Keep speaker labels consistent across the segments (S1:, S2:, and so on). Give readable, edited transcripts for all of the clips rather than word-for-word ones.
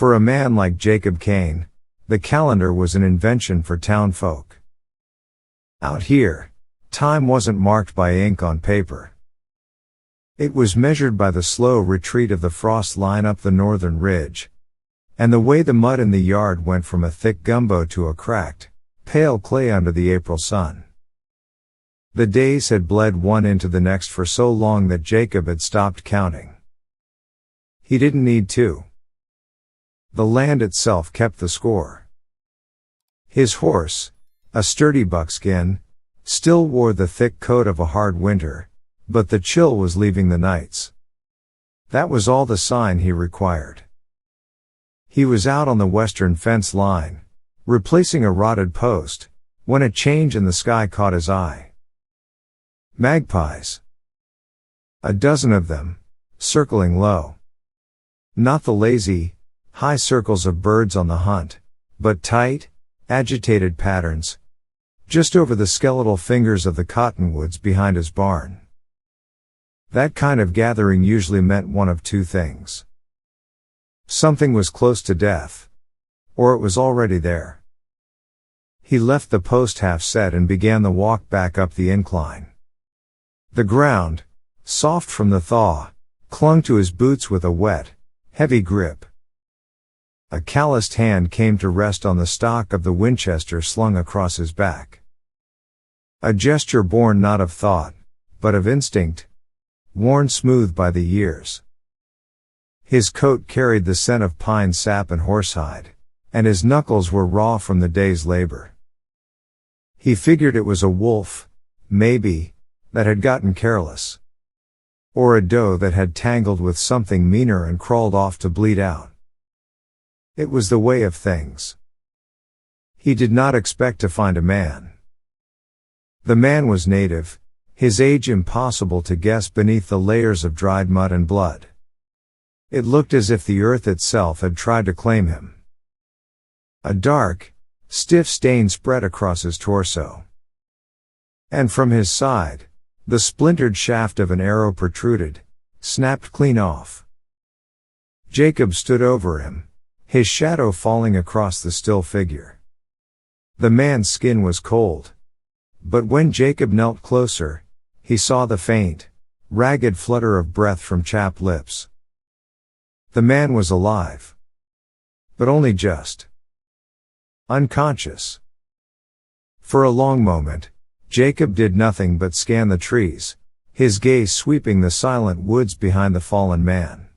S1: For a man like Jacob Cain, the calendar was an invention for town folk. Out here, time wasn't marked by ink on paper. It was measured by the slow retreat of the frost line up the northern ridge, and the way the mud in the yard went from a thick gumbo to a cracked, pale clay under the April sun. The days had bled one into the next for so long that Jacob had stopped counting. He didn't need to. The land itself kept the score. His horse, a sturdy buckskin, still wore the thick coat of a hard winter, but the chill was leaving the nights. That was all the sign he required. He was out on the western fence line, replacing a rotted post, when a change in the sky caught his eye. Magpies. A dozen of them, circling low. Not the lazy, high circles of birds on the hunt, but tight, agitated patterns, just over the skeletal fingers of the cottonwoods behind his barn. That kind of gathering usually meant one of two things. Something was close to death, or it was already there. He left the post half set and began the walk back up the incline. The ground, soft from the thaw, clung to his boots with a wet, heavy grip. A calloused hand came to rest on the stock of the Winchester slung across his back. A gesture born not of thought, but of instinct, worn smooth by the years. His coat carried the scent of pine sap and horsehide, and his knuckles were raw from the day's labor. He figured it was a wolf, maybe, that had gotten careless. Or a doe that had tangled with something meaner and crawled off to bleed out. It was the way of things. He did not expect to find a man. The man was native, his age impossible to guess beneath the layers of dried mud and blood. It looked as if the earth itself had tried to claim him. A dark, stiff stain spread across his torso. And from his side, the splintered shaft of an arrow protruded, snapped clean off. Jacob stood over him, his shadow falling across the still figure. The man's skin was cold, but when Jacob knelt closer, he saw the faint, ragged flutter of breath from chapped lips. The man was alive. But only just. Unconscious. For a long moment, Jacob did nothing but scan the trees, his gaze sweeping the silent woods behind the fallen man.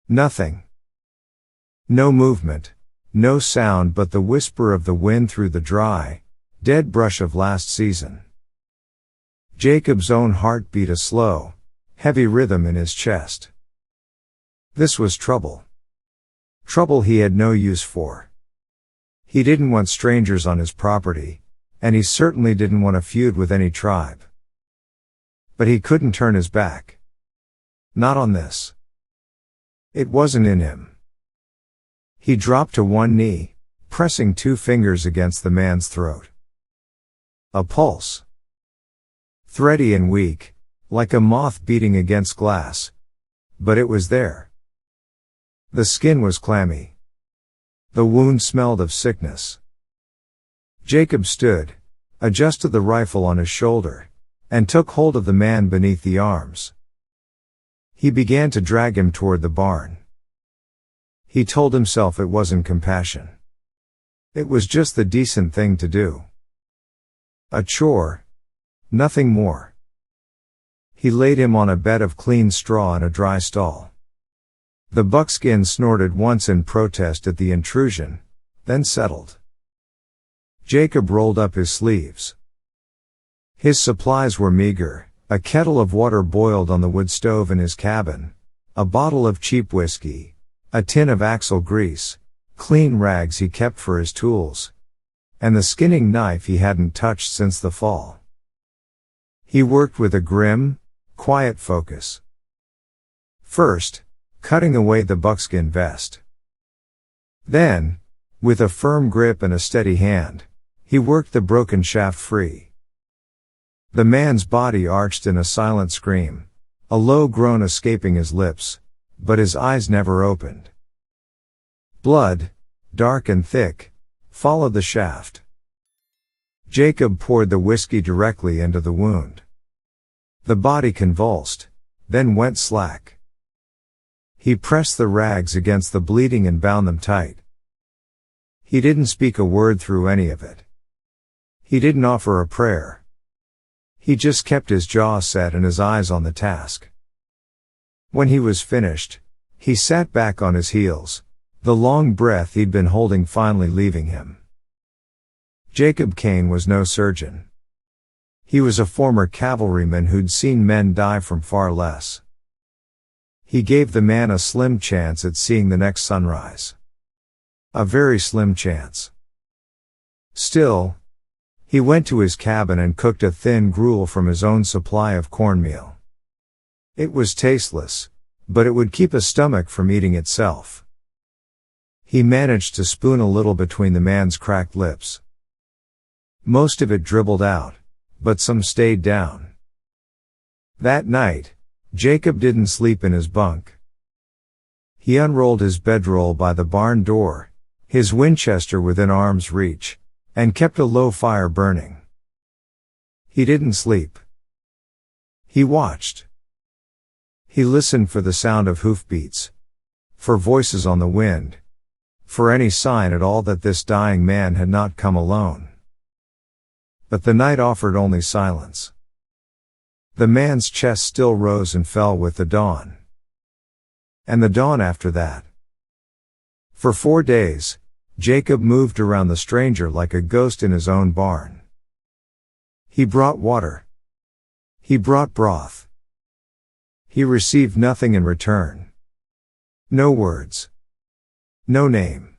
S1: Nothing. No movement, no sound but the whisper of the wind through the dry, dead brush of last season. Jacob's own heart beat a slow, heavy rhythm in his chest. This was trouble. Trouble he had no use for. He didn't want strangers on his property, and he certainly didn't want a feud with any tribe. But he couldn't turn his back. Not on this. It wasn't in him. He dropped to one knee, pressing two fingers against the man's throat. A pulse. Thready and weak, like a moth beating against glass. But it was there. The skin was clammy. The wound smelled of sickness. Jacob stood, adjusted the rifle on his shoulder, and took hold of the man beneath the arms. He began to drag him toward the barn. He told himself it wasn't compassion. It was just the decent thing to do. A chore. Nothing more. He laid him on a bed of clean straw in a dry stall. The buckskin snorted once in protest at the intrusion, then settled. Jacob rolled up his sleeves. His supplies were meager, a kettle of water boiled on the wood stove in his cabin, a bottle of cheap whiskey, a tin of axle grease, clean rags he kept for his tools, and the skinning knife he hadn't touched since the fall. He worked with a grim, quiet focus. First, cutting away the buckskin vest. Then, with a firm grip and a steady hand, he worked the broken shaft free. The man's body arched in a silent scream, a low groan escaping his lips, but his eyes never opened. Blood, dark and thick, followed the shaft. Jacob poured the whiskey directly into the wound. The body convulsed, then went slack. He pressed the rags against the bleeding and bound them tight. He didn't speak a word through any of it. He didn't offer a prayer. He just kept his jaw set and his eyes on the task. When he was finished, he sat back on his heels, the long breath he'd been holding finally leaving him. Jacob Cain was no surgeon. He was a former cavalryman who'd seen men die from far less. He gave the man a slim chance at seeing the next sunrise. A very slim chance. Still, he went to his cabin and cooked a thin gruel from his own supply of cornmeal. It was tasteless, but it would keep a stomach from eating itself. He managed to spoon a little between the man's cracked lips. Most of it dribbled out, but some stayed down. That night, Jacob didn't sleep in his bunk. He unrolled his bedroll by the barn door, his Winchester within arm's reach, and kept a low fire burning. He didn't sleep. He watched. He listened for the sound of hoofbeats, for voices on the wind, for any sign at all that this dying man had not come alone. But the night offered only silence. The man's chest still rose and fell with the dawn. And the dawn after that. For 4 days, Jacob moved around the stranger like a ghost in his own barn. He brought water. He brought broth. He received nothing in return. No words. No name.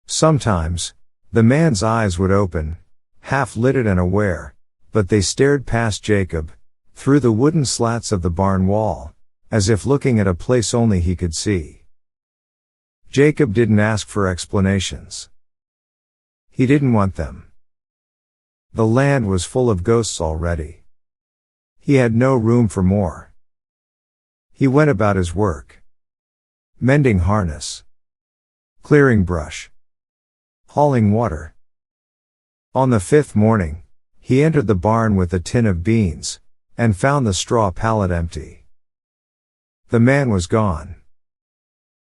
S1: Sometimes, the man's eyes would open, half-lidded and aware, but they stared past Jacob, through the wooden slats of the barn wall, as if looking at a place only he could see. Jacob didn't ask for explanations. He didn't want them. The land was full of ghosts already. He had no room for more. He went about his work. Mending harness. Clearing brush. Hauling water. On the 5th morning, he entered the barn with a tin of beans, and found the straw pallet empty. The man was gone.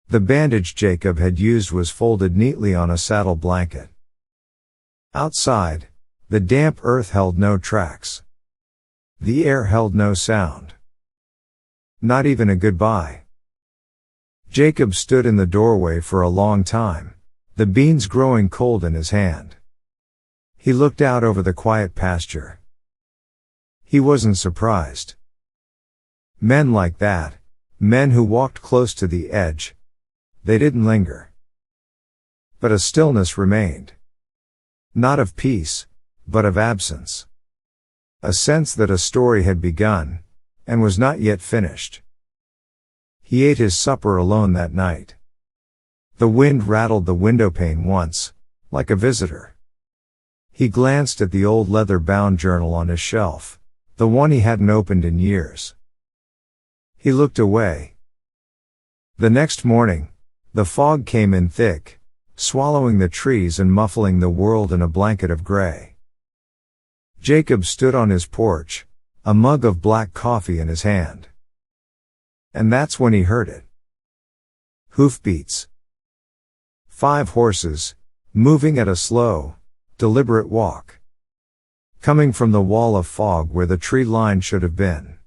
S1: The bandage Jacob had used was folded neatly on a saddle blanket. Outside, the damp earth held no tracks. The air held no sound. Not even a goodbye. Jacob stood in the doorway for a long time, the beans growing cold in his hand. He looked out over the quiet pasture. He wasn't surprised. Men like that, men who walked close to the edge, they didn't linger. But a stillness remained. Not of peace, but of absence. A sense that a story had begun, and was not yet finished. He ate his supper alone that night. The wind rattled the windowpane once, like a visitor. He glanced at the old leather-bound journal on his shelf, the one he hadn't opened in years. He looked away. The next morning, the fog came in thick, swallowing the trees and muffling the world in a blanket of gray. Jacob stood on his porch, a mug of black coffee in his hand. And that's when he heard it. Hoofbeats. 5 horses, moving at a slow, deliberate walk. Coming from the wall of fog where the tree line should have been.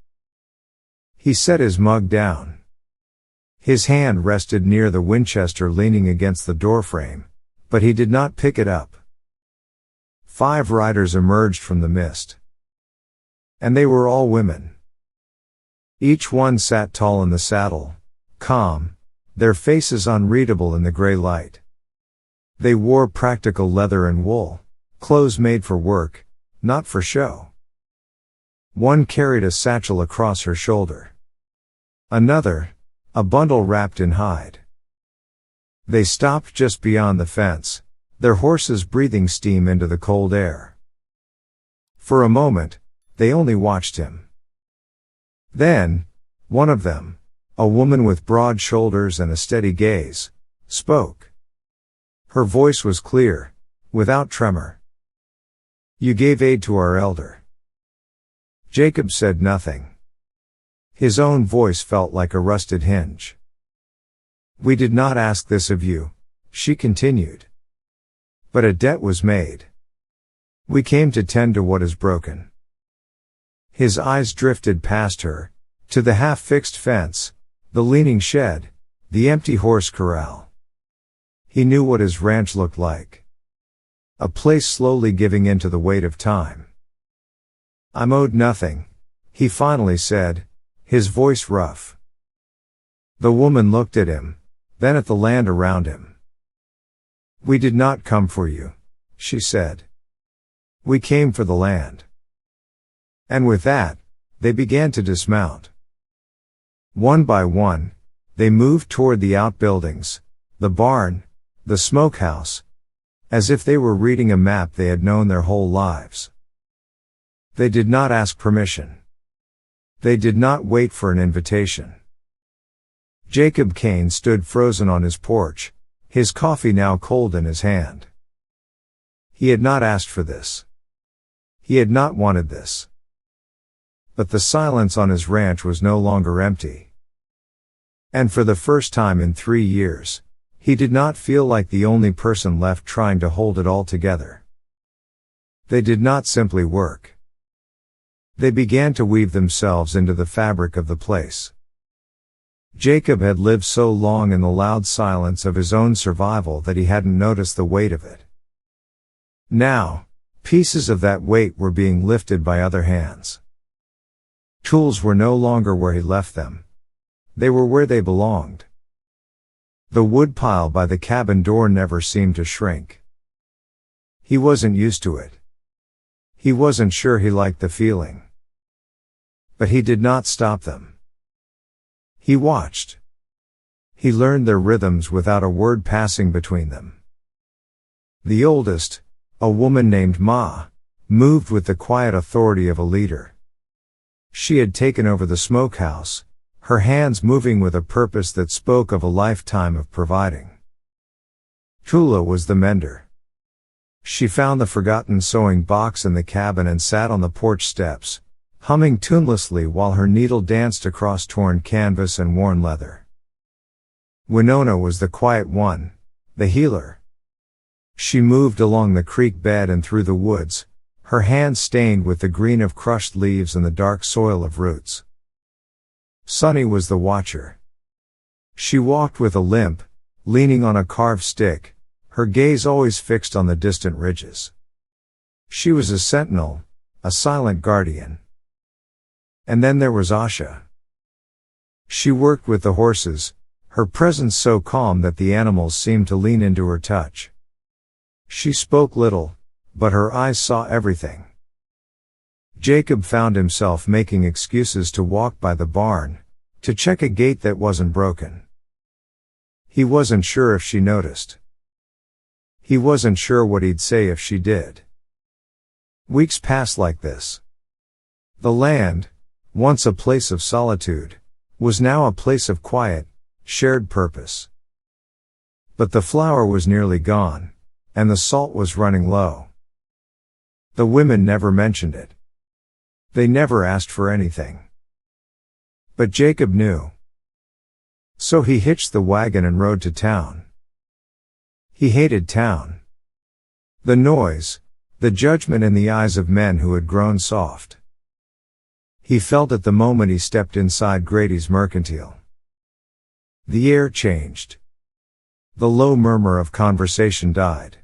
S1: He set his mug down. His hand rested near the Winchester leaning against the doorframe, but he did not pick it up. 5 riders emerged from the mist. And they were all women. Each one sat tall in the saddle, calm, their faces unreadable in the gray light. They wore practical leather and wool, clothes made for work, not for show. One carried a satchel across her shoulder. Another, a bundle wrapped in hide. They stopped just beyond the fence, their horses breathing steam into the cold air. For a moment, they only watched him. Then, one of them, a woman with broad shoulders and a steady gaze, spoke. Her voice was clear, without tremor. You gave aid to our elder. Jacob said nothing. His own voice felt like a rusted hinge. We did not ask this of you, she continued. But a debt was made. We came to tend to what is broken. His eyes drifted past her, to the half-fixed fence, the leaning shed, the empty horse corral. He knew what his ranch looked like. A place slowly giving in to the weight of time. I'm owed nothing, he finally said, his voice rough. The woman looked at him, then at the land around him. We did not come for you, she said. We came for the land. And with that, they began to dismount. One by one, they moved toward the outbuildings, the barn, the smokehouse, as if they were reading a map they had known their whole lives. They did not ask permission. They did not wait for an invitation. Jacob Cain stood frozen on his porch, his coffee now cold in his hand. He had not asked for this. He had not wanted this. But the silence on his ranch was no longer empty. And for the first time in 3 years, he did not feel like the only person left trying to hold it all together. They did not simply work. They began to weave themselves into the fabric of the place. Jacob had lived so long in the loud silence of his own survival that he hadn't noticed the weight of it. Now, pieces of that weight were being lifted by other hands. Tools were no longer where he left them. They were where they belonged. The woodpile by the cabin door never seemed to shrink. He wasn't used to it. He wasn't sure he liked the feeling. But he did not stop them. He watched. He learned their rhythms without a word passing between them. The oldest, a woman named Ma, moved with the quiet authority of a leader. She had taken over the smokehouse, her hands moving with a purpose that spoke of a lifetime of providing. Tula was the mender. She found the forgotten sewing box in the cabin and sat on the porch steps, humming tunelessly while her needle danced across torn canvas and worn leather. Winona was the quiet one, the healer. She moved along the creek bed and through the woods, her hands stained with the green of crushed leaves and the dark soil of roots. Sunny was the watcher. She walked with a limp, leaning on a carved stick, her gaze always fixed on the distant ridges. She was a sentinel, a silent guardian. And then there was Asha. She worked with the horses, her presence so calm that the animals seemed to lean into her touch. She spoke little, but her eyes saw everything. Jacob found himself making excuses to walk by the barn, to check a gate that wasn't broken. He wasn't sure if she noticed. He wasn't sure what he'd say if she did. Weeks passed like this. The land, once a place of solitude, was now a place of quiet, shared purpose. But the flour was nearly gone, and the salt was running low. The women never mentioned it. They never asked for anything. But Jacob knew. So he hitched the wagon and rode to town. He hated town. The noise, the judgment in the eyes of men who had grown soft. He felt it the moment he stepped inside Grady's mercantile. The air changed. The low murmur of conversation died.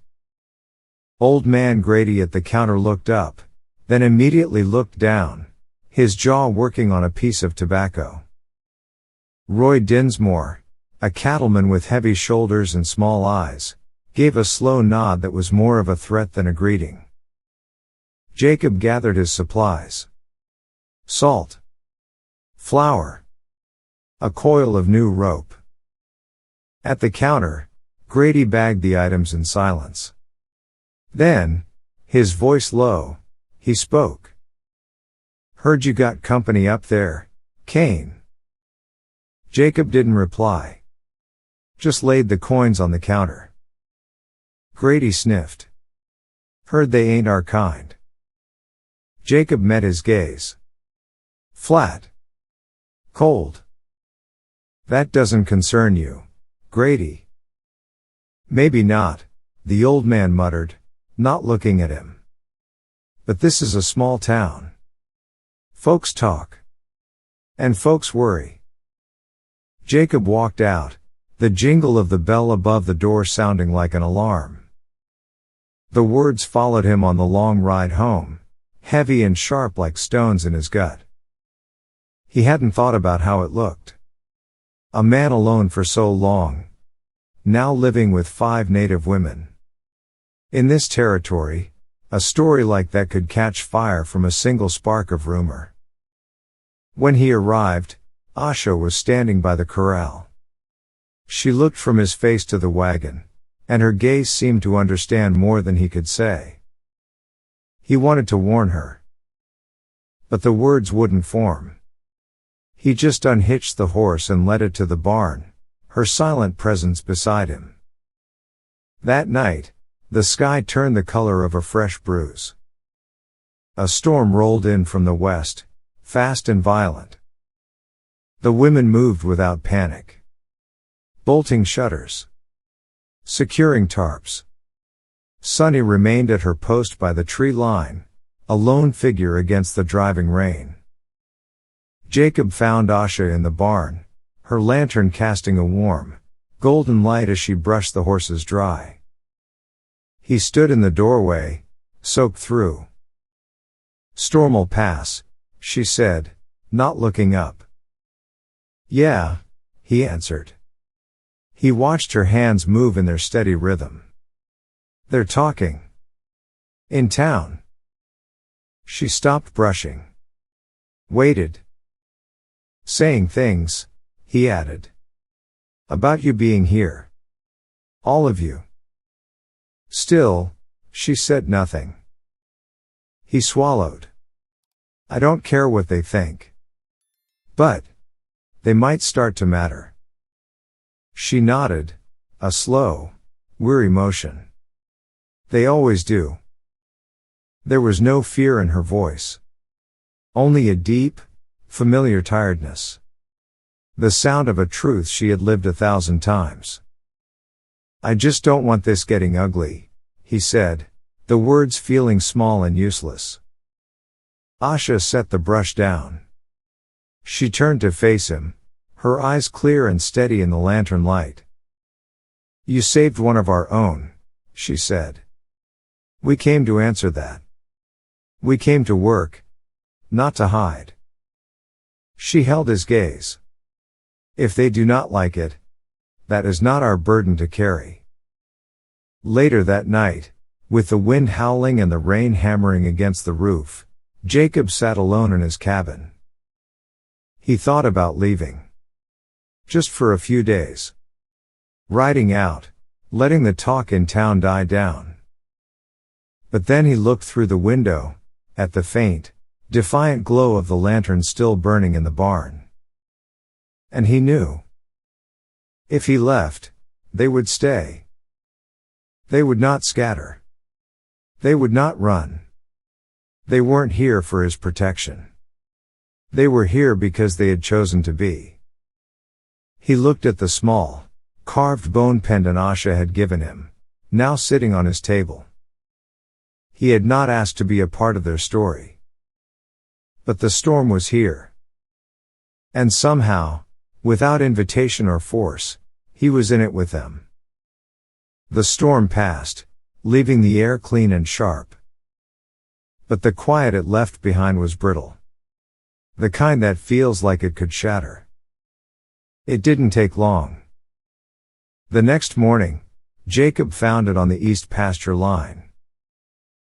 S1: Old man Grady at the counter looked up, then immediately looked down, his jaw working on a piece of tobacco. Roy Dinsmore, a cattleman with heavy shoulders and small eyes, gave a slow nod that was more of a threat than a greeting. Jacob gathered his supplies. Salt. Flour. A coil of new rope. At the counter, Grady bagged the items in silence. Then, his voice low, he spoke. Heard you got company up there, Cain. Jacob didn't reply. Just laid the coins on the counter. Grady sniffed. Heard they ain't our kind. Jacob met his gaze. Flat. Cold. That doesn't concern you, Grady. Maybe not, the old man muttered, not looking at him. But this is a small town. Folks talk. And folks worry. Jacob walked out, the jingle of the bell above the door sounding like an alarm. The words followed him on the long ride home, heavy and sharp like stones in his gut. He hadn't thought about how it looked. A man alone for so long, now living with 5 native women. In this territory, a story like that could catch fire from a single spark of rumor. When he arrived, Asha was standing by the corral. She looked from his face to the wagon, and her gaze seemed to understand more than he could say. He wanted to warn her, but the words wouldn't form. He just unhitched the horse and led it to the barn, her silent presence beside him. That night, the sky turned the color of a fresh bruise. A storm rolled in from the west, fast and violent. The women moved without panic. Bolting shutters. Securing tarps. Sunny remained at her post by the tree line, a lone figure against the driving rain. Jacob found Asha in the barn, her lantern casting a warm, golden light as she brushed the horses dry. He stood in the doorway, soaked through. Storm'll pass, she said, not looking up. Yeah, he answered. He watched her hands move in their steady rhythm. They're talking. In town. She stopped brushing. Waited. Saying things, he added. About you being here. All of you. Still, she said nothing. He swallowed. I don't care what they think. But they might start to matter. She nodded, a slow, weary motion. They always do. There was no fear in her voice. Only a deep, familiar tiredness. The sound of a truth she had lived 1,000 times. I just don't want this getting ugly, he said, the words feeling small and useless. Asha set the brush down. She turned to face him, her eyes clear and steady in the lantern light. You saved one of our own, she said. We came to answer that. We came to work, not to hide. She held his gaze. If they do not like it, that is not our burden to carry. Later that night, with the wind howling and the rain hammering against the roof, Jacob sat alone in his cabin. He thought about leaving. Just for a few days. Riding out, letting the talk in town die down. But then he looked through the window, at the faint, defiant glow of the lantern still burning in the barn. And he knew. If he left, they would stay. They would not scatter. They would not run. They weren't here for his protection. They were here because they had chosen to be. He looked at the small, carved bone pendant Asha had given him, now sitting on his table. He had not asked to be a part of their story. But the storm was here. And somehow, without invitation or force, he was in it with them. The storm passed, leaving the air clean and sharp. But the quiet it left behind was brittle. The kind that feels like it could shatter. It didn't take long. The next morning, Jacob found it on the east pasture line.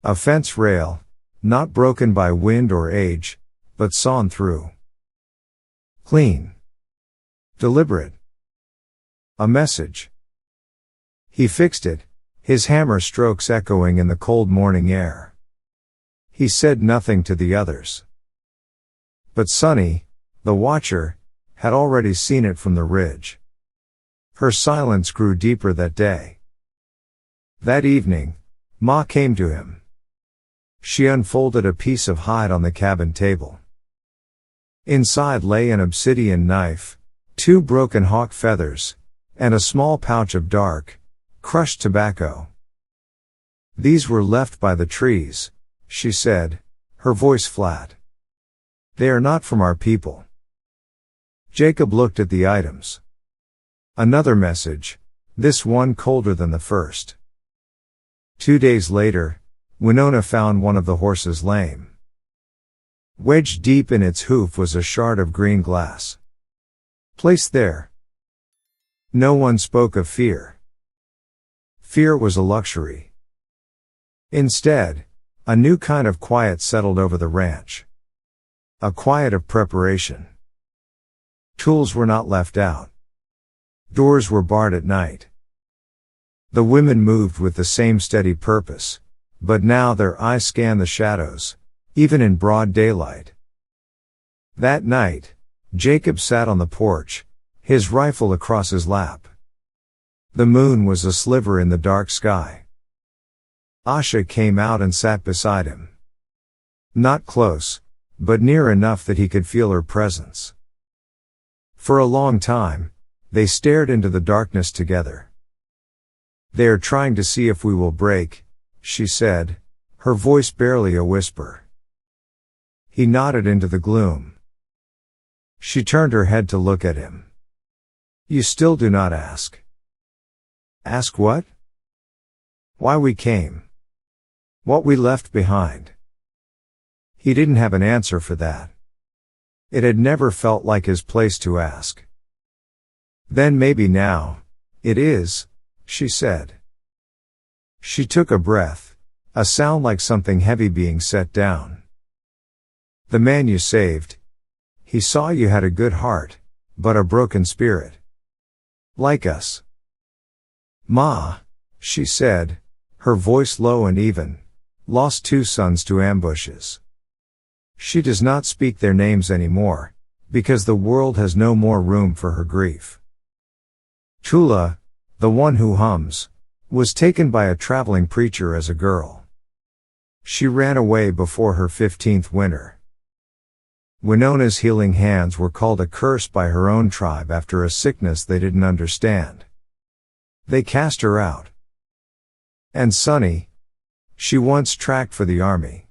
S1: A fence rail, not broken by wind or age, but sawn through. Clean. Deliberate. A message. He fixed it, his hammer strokes echoing in the cold morning air. He said nothing to the others. But Sunny, the watcher, had already seen it from the ridge. Her silence grew deeper that day. That evening, Ma came to him. She unfolded a piece of hide on the cabin table. Inside lay an obsidian knife, 2 broken hawk feathers, and a small pouch of dark, crushed tobacco. These were left by the trees, she said, her voice flat. They are not from our people. Jacob looked at the items. Another message, this one colder than the first. 2 days later, Winona found one of the horses lame. Wedged deep in its hoof was a shard of green glass. Placed there. No one spoke of fear. Fear was a luxury. Instead, a new kind of quiet settled over the ranch. A quiet of preparation. Tools were not left out. Doors were barred at night. The women moved with the same steady purpose, but now their eyes scanned the shadows, even in broad daylight. That night, Jacob sat on the porch, his rifle across his lap. The moon was a sliver in the dark sky. Asha came out and sat beside him. Not close, but near enough that he could feel her presence. For a long time, they stared into the darkness together. They are trying to see if we will break, she said, her voice barely a whisper. He nodded into the gloom. She turned her head to look at him. You still do not ask. Ask what? Why we came. What we left behind. He didn't have an answer for that. It had never felt like his place to ask. Then maybe now, it is, she said. She took a breath, a sound like something heavy being set down. The man you saved, he saw you had a good heart, but a broken spirit. Like us. Ma, she said, her voice low and even, lost 2 sons to ambushes. She does not speak their names anymore, because the world has no more room for her grief. Tula, the one who hums, was taken by a traveling preacher as a girl. She ran away before her 15th winter. Winona's healing hands were called a curse by her own tribe after a sickness they didn't understand. They cast her out. And Sunny, she once tracked for the army.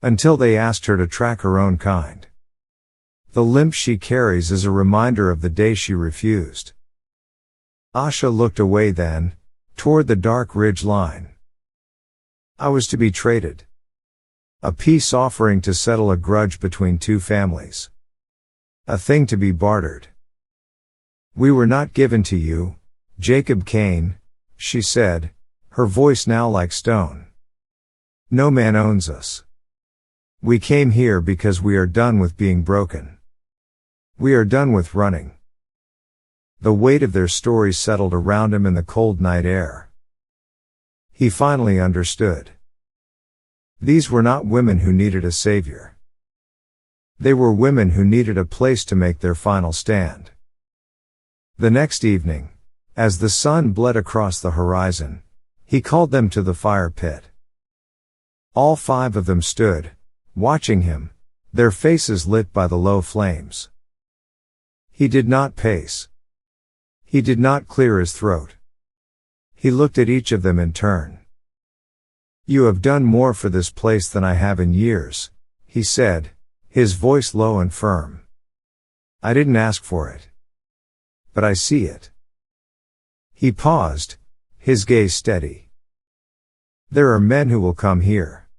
S1: Until they asked her to track her own kind. The limp she carries is a reminder of the day she refused. Asha looked away then, toward the dark ridge line. I was to be traded. A peace offering to settle a grudge between 2 families. A thing to be bartered. We were not given to you, Jacob Cain, she said, her voice now like stone. No man owns us. We came here because we are done with being broken. We are done with running. The weight of their stories settled around him in the cold night air. He finally understood. These were not women who needed a savior. They were women who needed a place to make their final stand. The next evening, as the sun bled across the horizon, he called them to the fire pit. All 5 of them stood, watching him, their faces lit by the low flames. He did not pace. He did not clear his throat. He looked at each of them in turn. You have done more for this place than I have in years, he said, his voice low and firm. I didn't ask for it. But I see it. He paused, his gaze steady. There are men who will come here.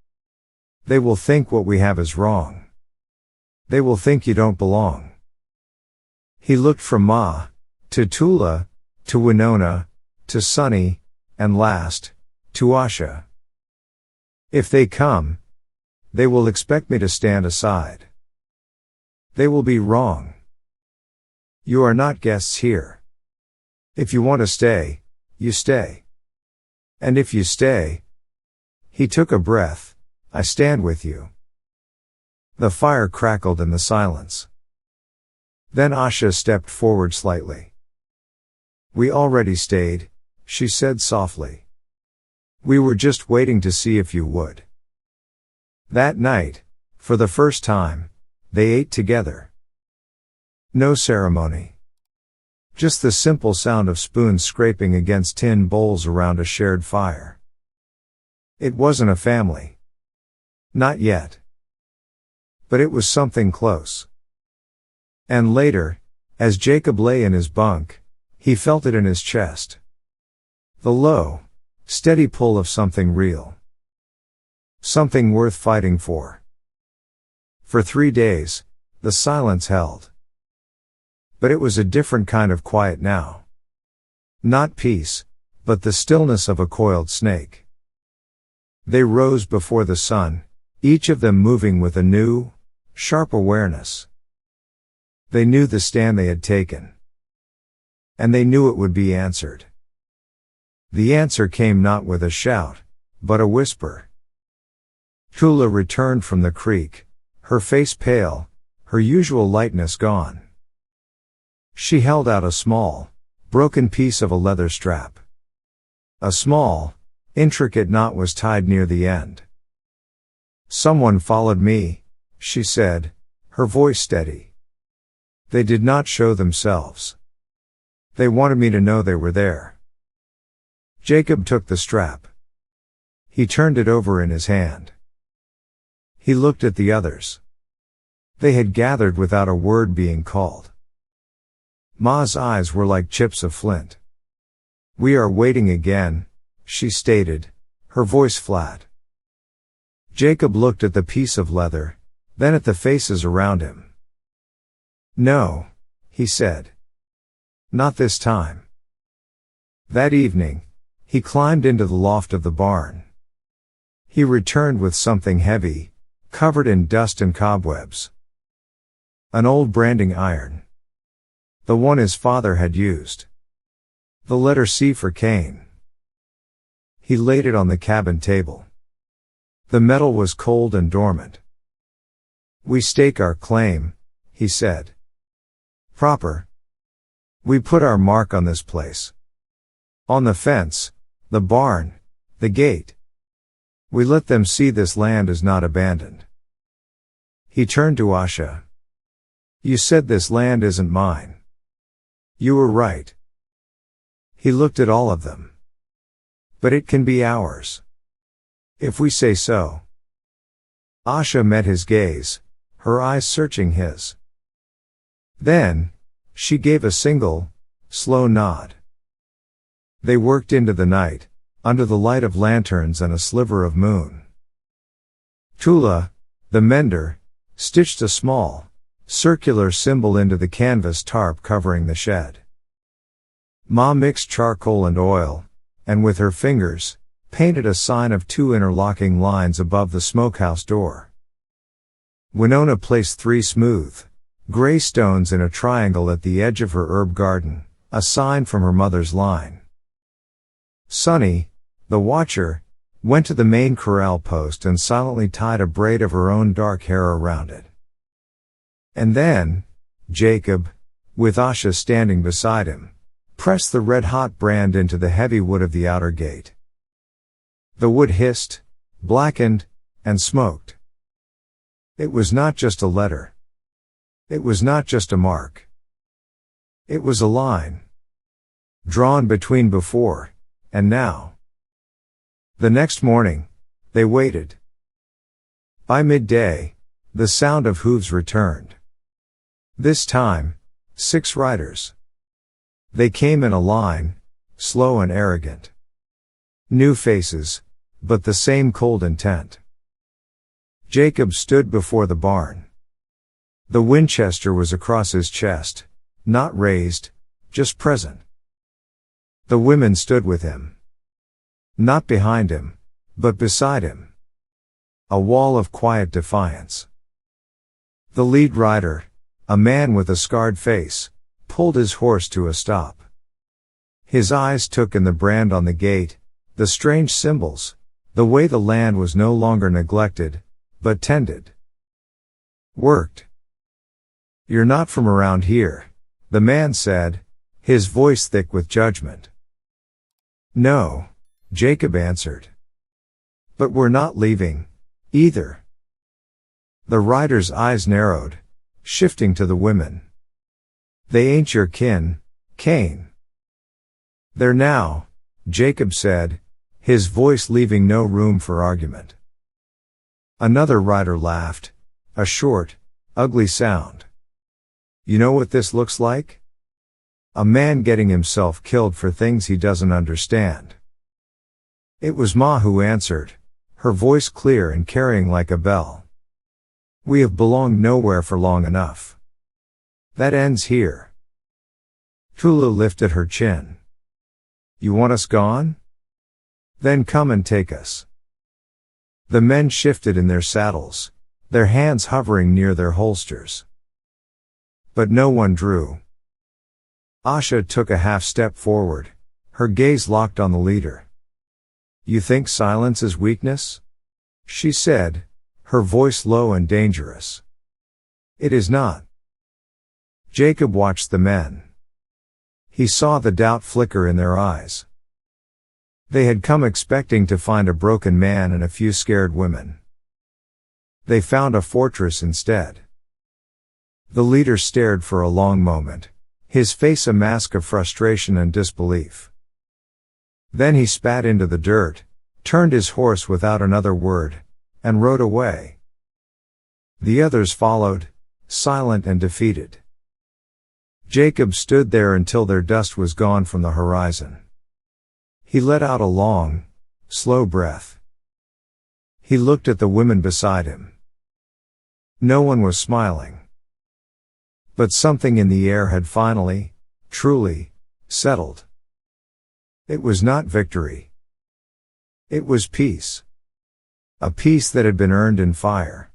S1: They will think what we have is wrong. They will think you don't belong. He looked from Ma, to Tula, to Winona, to Sunny, and last, to Asha. If they come, they will expect me to stand aside. They will be wrong. You are not guests here. If you want to stay, you stay. And if you stay, he took a breath, I stand with you. The fire crackled in the silence. Then Asha stepped forward slightly. We already stayed, she said softly. We were just waiting to see if you would. That night, for the first time, they ate together. No ceremony. Just the simple sound of spoons scraping against tin bowls around a shared fire. It wasn't a family. Not yet. But it was something close. And later, as Jacob lay in his bunk, he felt it in his chest. The low, steady pull of something real. Something worth fighting for. For 3 days, the silence held. But it was a different kind of quiet now. Not peace, but the stillness of a coiled snake. They rose before the sun, each of them moving with a new, sharp awareness. They knew the stand they had taken. And they knew it would be answered. The answer came not with a shout, but a whisper. Tula returned from the creek, her face pale, her usual lightness gone. She held out a small, broken piece of a leather strap. A small, intricate knot was tied near the end. Someone followed me, she said, her voice steady. They did not show themselves. They wanted me to know they were there. Jacob took the strap. He turned it over in his hand. He looked at the others. They had gathered without a word being called. Ma's eyes were like chips of flint. We are waiting again, she stated, her voice flat. Jacob looked at the piece of leather, then at the faces around him. No, he said. Not this time. That evening, he climbed into the loft of the barn. He returned with something heavy, covered in dust and cobwebs. An old branding iron. The one his father had used. The letter C for Cain. He laid it on the cabin table. The metal was cold and dormant. We stake our claim, he said. Proper. We put our mark on this place. On the fence, the barn, the gate. We let them see this land is not abandoned. He turned to Asha. You said this land isn't mine. You were right. He looked at all of them. But it can be ours. If we say so. Asha met his gaze, her eyes searching his. Then, she gave a single, slow nod. They worked into the night, under the light of lanterns and a sliver of moon. Tula, the mender, stitched a small, circular symbol into the canvas tarp covering the shed. Ma mixed charcoal and oil, and with her fingers, painted a sign of 2 interlocking lines above the smokehouse door. Winona placed 3 smooth, gray stones in a triangle at the edge of her herb garden, a sign from her mother's line. Sunny, the watcher, went to the main corral post and silently tied a braid of her own dark hair around it. And then, Jacob, with Asha standing beside him, pressed the red-hot brand into the heavy wood of the outer gate. The wood hissed, blackened, and smoked. It was not just a letter. It was not just a mark. It was a line. Drawn between before, and now. The next morning, they waited. By midday, the sound of hooves returned. This time, 6 riders. They came in a line, slow and arrogant. New faces, but the same cold intent. Jacob stood before the barn. The Winchester was across his chest, not raised, just present. The women stood with him. Not behind him, but beside him. A wall of quiet defiance. The lead rider, a man with a scarred face, pulled his horse to a stop. His eyes took in the brand on the gate, the strange symbols, the way the land was no longer neglected, but tended. Worked. You're not from around here, the man said, his voice thick with judgment. No, Jacob answered. But we're not leaving, either. The rider's eyes narrowed, shifting to the women. They ain't your kin, Cain. They're now, Jacob said, his voice leaving no room for argument. Another rider laughed, a short, ugly sound. You know what this looks like? A man getting himself killed for things he doesn't understand. It was Ma who answered, her voice clear and carrying like a bell. We have belonged nowhere for long enough. That ends here. Tula lifted her chin. You want us gone? Then come and take us. The men shifted in their saddles, their hands hovering near their holsters. But no one drew. Asha took a half step forward, her gaze locked on the leader. You think silence is weakness? She said, her voice low and dangerous. It is not. Jacob watched the men. He saw the doubt flicker in their eyes. They had come expecting to find a broken man and a few scared women. They found a fortress instead. The leader stared for a long moment, his face a mask of frustration and disbelief. Then he spat into the dirt, turned his horse without another word, and rode away. The others followed, silent and defeated. Jacob stood there until their dust was gone from the horizon. He let out a long, slow breath. He looked at the women beside him. No one was smiling. But something in the air had finally, truly, settled. It was not victory. It was peace. A peace that had been earned in fire.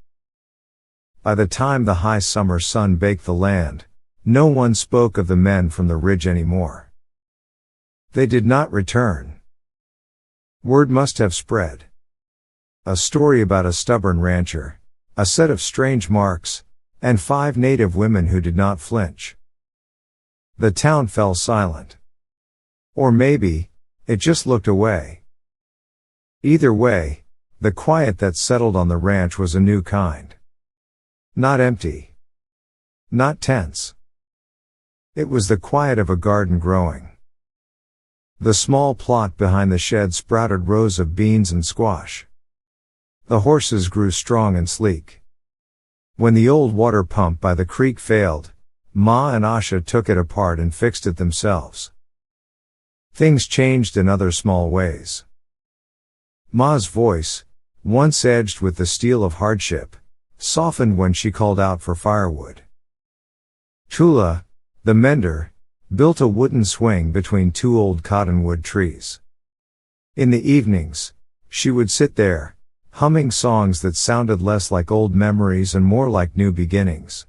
S1: By the time the high summer sun baked the land, no one spoke of the men from the ridge anymore. They did not return. Word must have spread. A story about a stubborn rancher, a set of strange marks, and 5 native women who did not flinch. The town fell silent. Or maybe, it just looked away. Either way, the quiet that settled on the ranch was a new kind. Not empty. Not tense. It was the quiet of a garden growing. The small plot behind the shed sprouted rows of beans and squash. The horses grew strong and sleek. When the old water pump by the creek failed, Ma and Asha took it apart and fixed it themselves. Things changed in other small ways. Ma's voice, once edged with the steel of hardship, softened when she called out for firewood. Tula, the mender, built a wooden swing between 2 old cottonwood trees. In the evenings, she would sit there, humming songs that sounded less like old memories and more like new beginnings.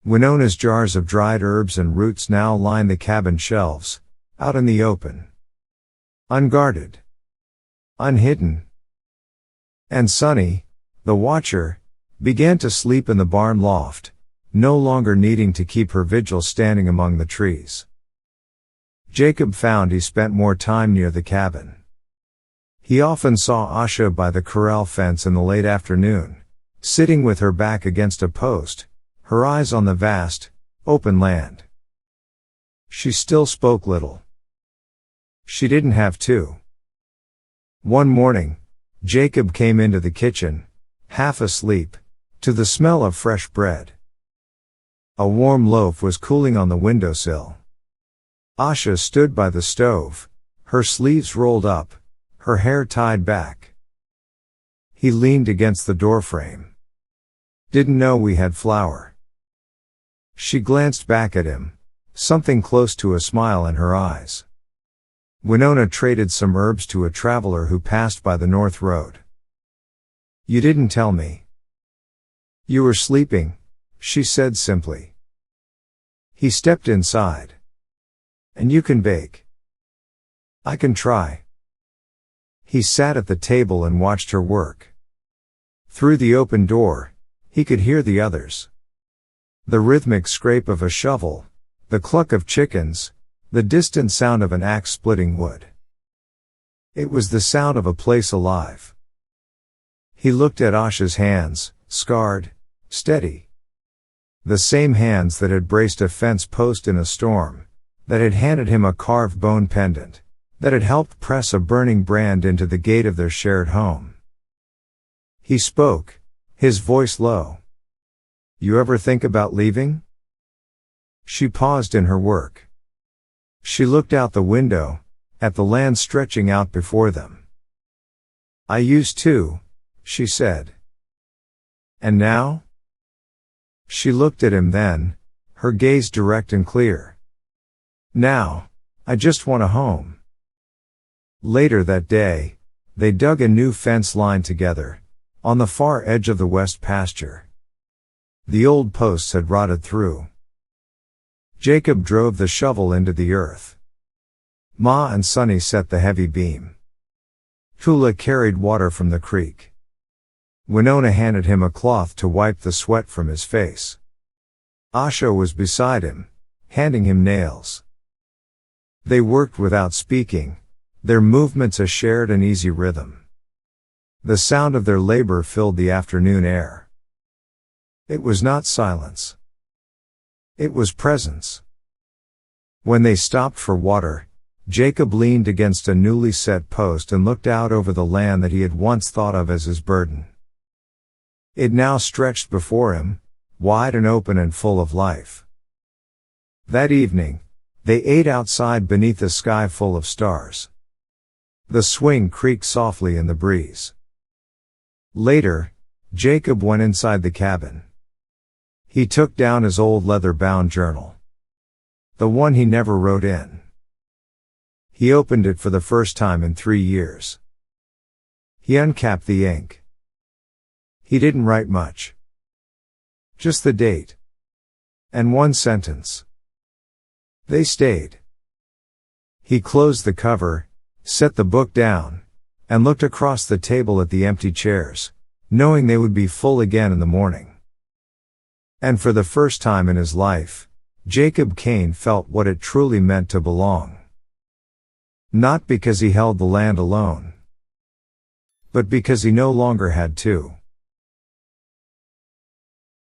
S1: Winona's jars of dried herbs and roots now lined the cabin shelves, out in the open. Unguarded. Unhidden. And Sonny, the watcher, began to sleep in the barn loft, no longer needing to keep her vigil standing among the trees. Jacob found he spent more time near the cabin. He often saw Asha by the corral fence in the late afternoon, sitting with her back against a post, her eyes on the vast, open land. She still spoke little. She didn't have to. One morning, Jacob came into the kitchen, half asleep, to the smell of fresh bread. A warm loaf was cooling on the windowsill. Asha stood by the stove, her sleeves rolled up, her hair tied back. He leaned against the doorframe. Didn't know we had flour. She glanced back at him, something close to a smile in her eyes. Winona traded some herbs to a traveler who passed by the north road. You didn't tell me. You were sleeping, she said simply. He stepped inside. And you can bake. I can try. He sat at the table and watched her work. Through the open door, he could hear the others. The rhythmic scrape of a shovel, the cluck of chickens, the distant sound of an axe splitting wood. It was the sound of a place alive. He looked at Asha's hands, scarred, steady. The same hands that had braced a fence post in a storm, that had handed him a carved bone pendant, that had helped press a burning brand into the gate of their shared home. He spoke, his voice low. "You ever think about leaving?" She paused in her work. She looked out the window, at the land stretching out before them. "I used to," she said. "And now?" She looked at him then, her gaze direct and clear. "Now, I just want a home." Later that day, they dug a new fence line together, on the far edge of the west pasture. The old posts had rotted through. Jacob drove the shovel into the earth. Ma and Sonny set the heavy beam. Tula carried water from the creek. Winona handed him a cloth to wipe the sweat from his face. Asha was beside him, handing him nails. They worked without speaking, their movements a shared and easy rhythm. The sound of their labor filled the afternoon air. It was not silence. It was presence. When they stopped for water, Jacob leaned against a newly set post and looked out over the land that he had once thought of as his burden. It now stretched before him, wide and open and full of life. That evening, they ate outside beneath a sky full of stars. The swing creaked softly in the breeze. Later, Jacob went inside the cabin. He took down his old leather-bound journal. The one he never wrote in. He opened it for the first time in 3 years. He uncapped the ink. He didn't write much. Just the date. And one sentence. They stayed. He closed the cover, set the book down, and looked across the table at the empty chairs, knowing they would be full again in the morning. And for the first time in his life, Jacob Cain felt what it truly meant to belong. Not because he held the land alone, but because he no longer had to.